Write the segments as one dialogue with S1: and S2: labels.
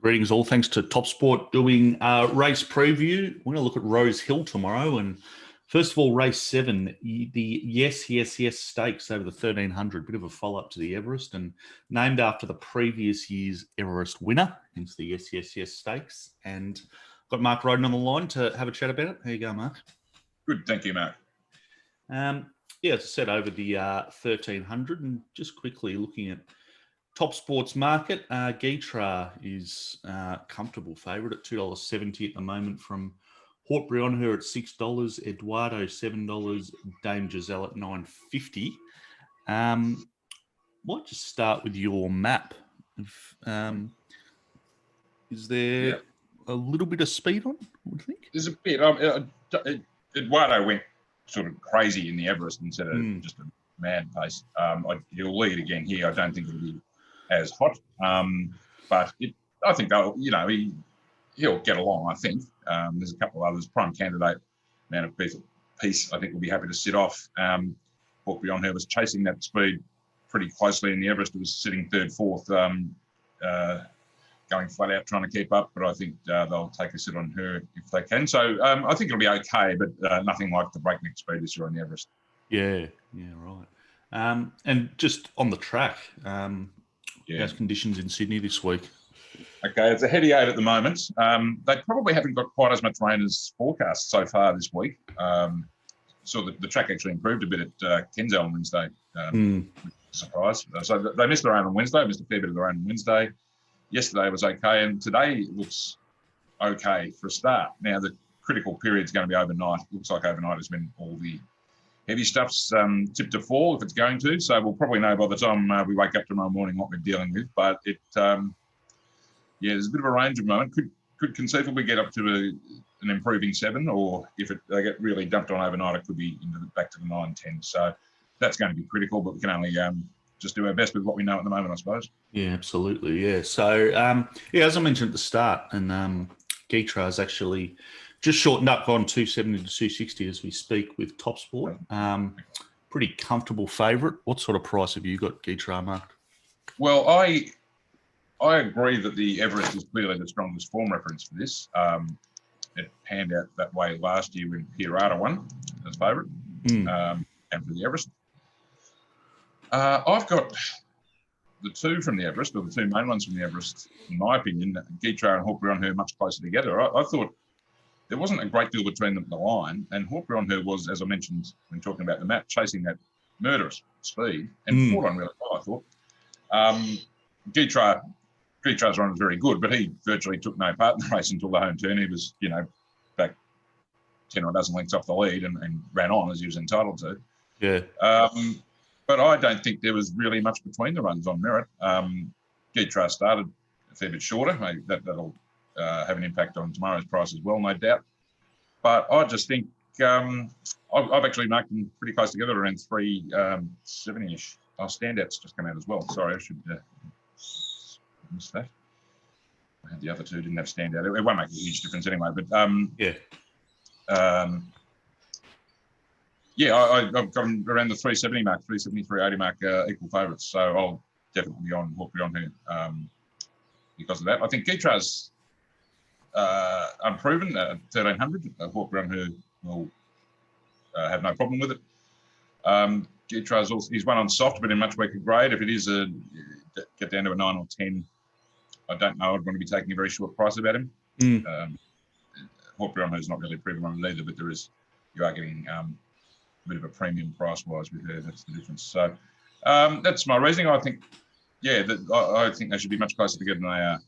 S1: Greetings all. Thanks to Top Sport doing race preview. We're going to look at Rose Hill tomorrow. And first of all, race 7, the Yes Stakes over the 1300. Bit of a follow-up to the Everest and named after the previous year's Everest winner, hence the Yes Stakes. And got Mark Roden on the line to have a chat about it. How you going, Mark?
S2: Good, thank you, Mark.
S1: As I said, over the 1300 and just quickly looking at Top Sports market, Gytrash is comfortable favourite at $2.70 at the moment from Hort Brion-Her at $6, Eduardo $7, Dame Giselle at $9.50. Might just start with your map. Is there a little bit of speed on? What do you think?
S2: There's a bit. Eduardo went sort of crazy in the Everest instead of just a mad pace. He'll lead again here. I don't think it'll be as hot, but I think he'll get along. I think there's a couple of others. Prime Candidate, Man of Peace, I think will be happy to sit off. Hort Brion-Her was chasing that speed pretty closely in the Everest. It was sitting third, fourth, going flat out trying to keep up. But I think they'll take a sit on her if they can. So I think it'll be okay, but nothing like the breakneck speed this year on the Everest.
S1: Yeah, right. And just on the track. How's conditions in Sydney this week?
S2: Okay, it's a heady 8 at the moment. They probably haven't got quite as much rain as forecast so far this week. So the track actually improved a bit at Kensal on Wednesday. Surprise. So they missed the rain on Wednesday, missed a fair bit of the rain on Wednesday. Yesterday was okay, and today looks okay for a start. Now, the critical period's going to be overnight. Looks like overnight is when all the heavy stuff's tipped to fall, if it's going to. So we'll probably know by the time we wake up tomorrow morning what we're dealing with. But there's a bit of a range at the moment. Could conceivably get up to an improving 7, or if they get really dumped on overnight, it could be back to the 9-10. So that's going to be critical, but we can only just do our best with what we know at the moment, I suppose.
S1: Yeah, absolutely. Yeah. So, as I mentioned at the start, and Gytrash has actually just shortened up, gone 270 to 260 as we speak with Top Sport. Pretty comfortable favourite. What sort of price have you got Gytrash marked?
S2: Well, I agree that the Everest is clearly the strongest form reference for this. It panned out that way last year when Pirata won as favourite, and for the Everest. I've got the two from the Everest, or the two main ones from the Everest, in my opinion, Gytrash and Hort Brion-Her much closer together. I thought there wasn't a great deal between them at the line, and Hort Brion-Her was, as I mentioned when talking about the map, chasing that murderous speed and fought on really well, I thought. Gytrash's run was very good, but he virtually took no part in the race until the home turn. He was, back 10 or a dozen lengths off the lead and ran on as he was entitled to.
S1: Yeah.
S2: But I don't think there was really much between the runs on merit. Gytrash started a fair bit shorter. Maybe that'll have an impact on tomorrow's price as well, no doubt. But I just think I've actually marked them pretty close together around 370-ish. Standouts just come out as well. Sorry, I should miss that. I had the other two, didn't have standout. It won't make a huge difference anyway. But I've got them around the 370 mark, 370, 380 mark, equal favourites. So I'll definitely be on Hort Brion-Her because of that. I think Gytrash's unproven at 1300. Hort Brion-Her will have no problem with it. Gytrash's also, he's one on soft, but in much weaker grade. If it is get down to a 9 or 10, I don't know. I'd want to be taking a very short price about him. Hort Brion-Her's not really proven on it either, but you are getting a bit of a premium price-wise with her. That's the difference. So that's my reasoning. I think, I think they should be much closer together than they are.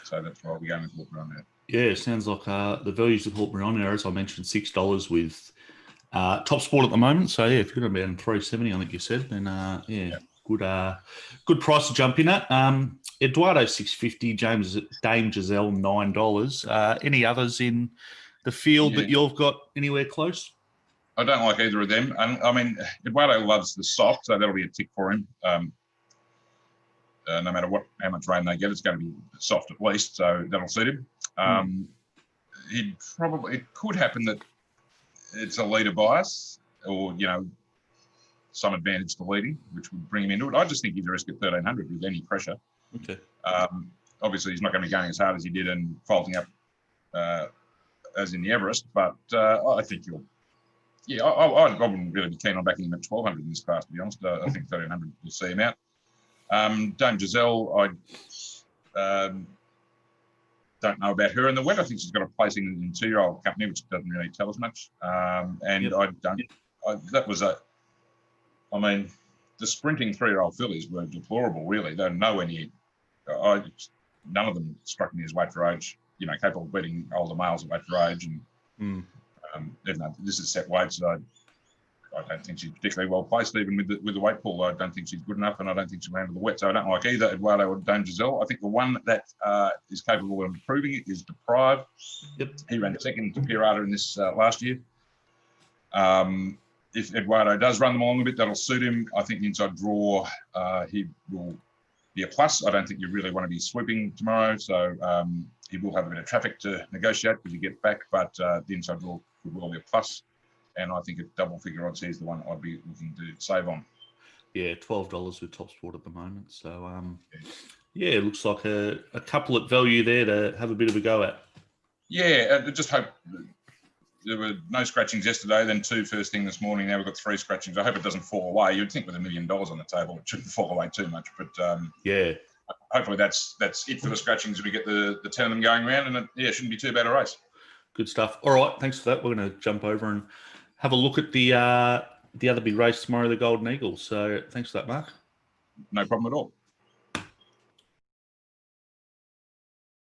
S2: So that's why I'll be going with Hort Brion-Her.
S1: Yeah, sounds like the values of Hort Brion-Her, as I mentioned, $6 with Top Sport at the moment. So, if you're going to be on 370, I think you said, then, good price to jump in at. Eduardo $6.50, Dame Giselle $9. Any others in the field that you've got anywhere close?
S2: I don't like either of them. I mean, Eduardo loves the soft, so that'll be a tick for him. No matter how much rain they get, it's going to be soft at least, so that'll suit him. It could happen that it's a leader bias, or some advantage to leading, which would bring him into it. I just think he's a risk at 1300 with any pressure.
S1: Okay.
S2: obviously he's not going to be going as hard as he did and faulting up as in the Everest, but I think he'll. Yeah, I wouldn't really be keen on backing him at 1,200 in this class, to be honest. I think 1,300 will see him out. Dame Giselle, I don't know about her in the wet. I think she's got a placing in 2-year-old company, which doesn't really tell us much. And yep. I mean, the sprinting 3-year-old fillies were deplorable, really. They're nowhere near. None of them struck me as weight for age, capable of beating older males at weight for age. And even though this is set weight, so I don't think she's particularly well placed, even with the weight pool. I don't think she's good enough, and I don't think she'll handle the wet. So I don't like either Eduardo or Dame Giselle. I think the one that is capable of improving it is Deprive.
S1: Yep.
S2: He ran second to Pirata in this last year. If Eduardo does run them along a bit, that'll suit him. I think the inside draw, he will be a plus. I don't think you really want to be swooping tomorrow, so he will have a bit of traffic to negotiate because he gets back, but the inside draw will be a plus. And I think a double figure odds is the one I'd be looking to save on.
S1: Yeah, $12 with Top Sport at the moment. So, yeah, it looks like a couple at value there to have a bit of a go at.
S2: Yeah, I just hope there were no scratchings yesterday, then 2 first thing this morning. Now we've got 3 scratchings. I hope it doesn't fall away. You'd think with $1 million on the table, it shouldn't fall away too much. But
S1: yeah,
S2: hopefully that's it for the scratchings. We get the 10 of them going around, and it shouldn't be too bad a race.
S1: Good stuff. All right, thanks for that. We're going to jump over and have a look at the other big race tomorrow, the Golden Eagle. So thanks for that, Mark.
S2: No problem at all.